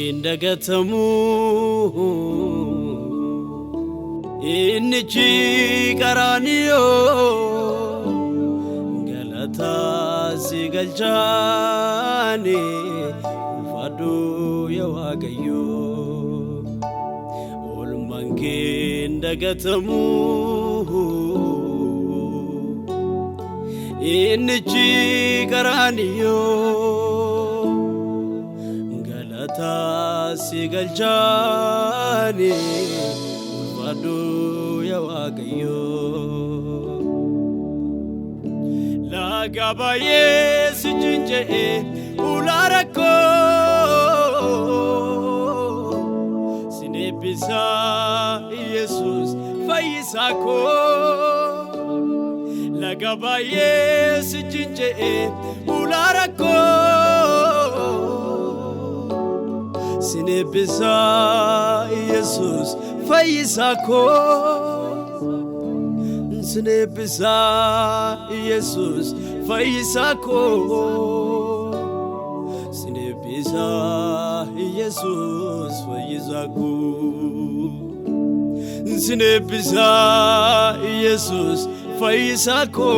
indagatamu innichi qaraniyo galata sigalchani ulfadu ya waaqayyo olmanke indagatamu innichi qaraniyo galata sigalchani ulfadu ya waaqayyo lagabaye sijinje ularako sinebisa Jesus faisako lagabaye sijinje ularako sinebisa Jesus faisako sinebisa Jesus faisako sinebisa Jesus faisako sinebisa Jesus faisako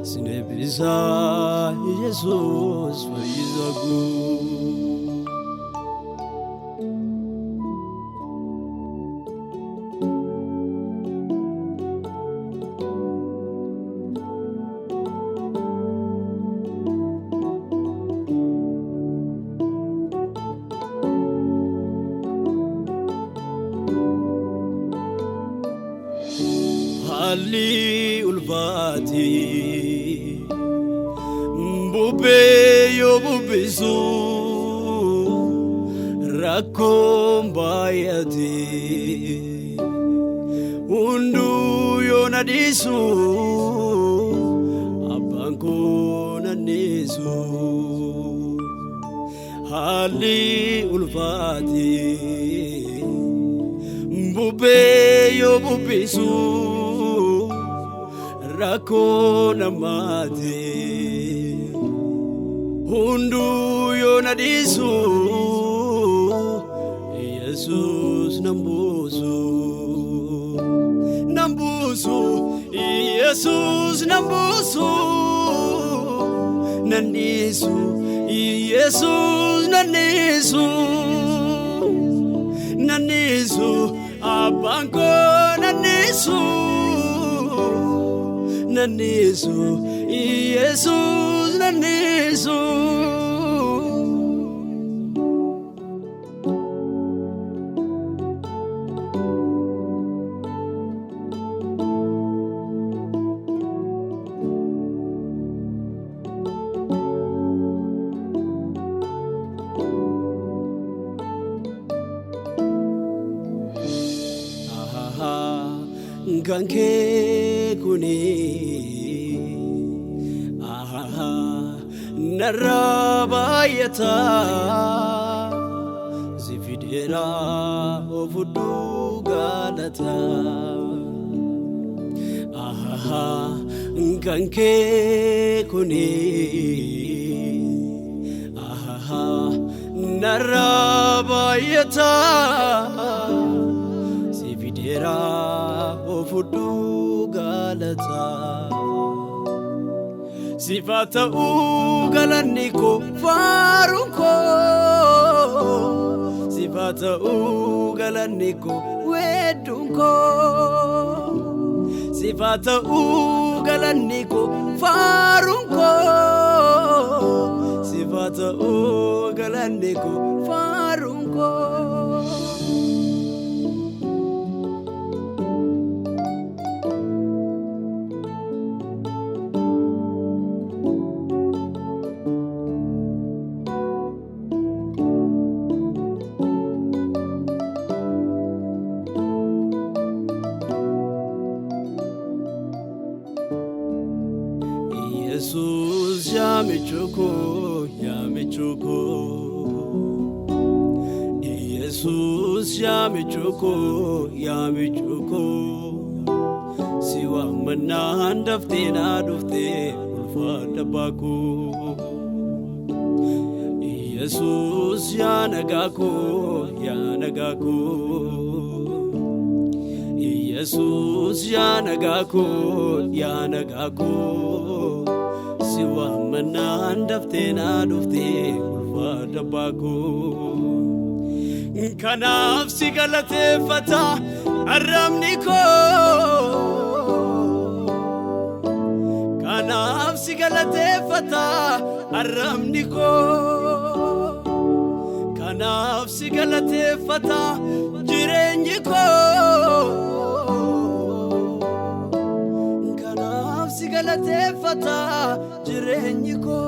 sinebisa Jesus faisako Ali ulvati bube yo bubisu rakombayati undu yo nadisu abanko nanisu Ali ulvati bube yo bubisu rakona mate hundu yo nadisu Jesus nambusu Jesus nambusu nanisu Jesus nanisu abanko nanisu nanisu Jesus nanisu ganke kuni narabayata zifidera ofudu galata ganke kuni narabayata zifidera ofudu galata sifata ugalaniko farunko sifata ugalaniko wedunko sifata ugalaniko farunko sifata ugalaniko farunko Jesus yamichuko Jesus yamichuko siwa manandafte na dufte ulfata baku Yesus ya nagako Yesus ya nagako siwa manandafte na dufte ulfada bako kanaf sigalate fata arramniko kanaf sigalate fata arramniko kanaf sigalate fata jirenyiko sigalate fata jirenyiko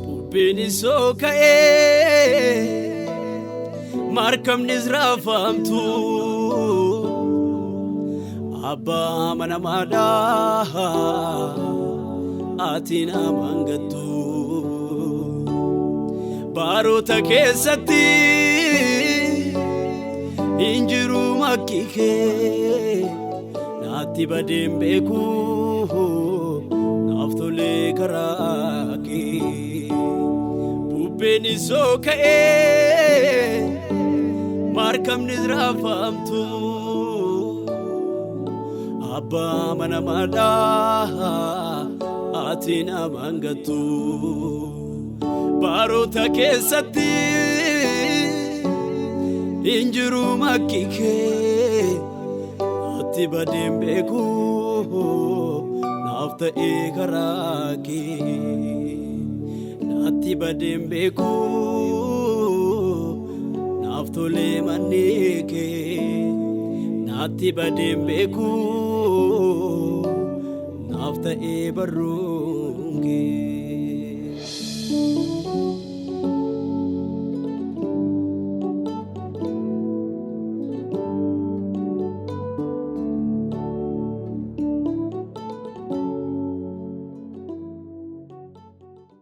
Pupini sokae markam nizrafamtu abba manamada atina mangatu barota kesati injiru makike nati badembeku naftole karaki bubeni sokae markam nizrafamtu abba manamada atina mangatu barota kesati injiru makike ati badembeku nafta ekaraki nati badembeku naftole manike nati badembeku nafta ebarunge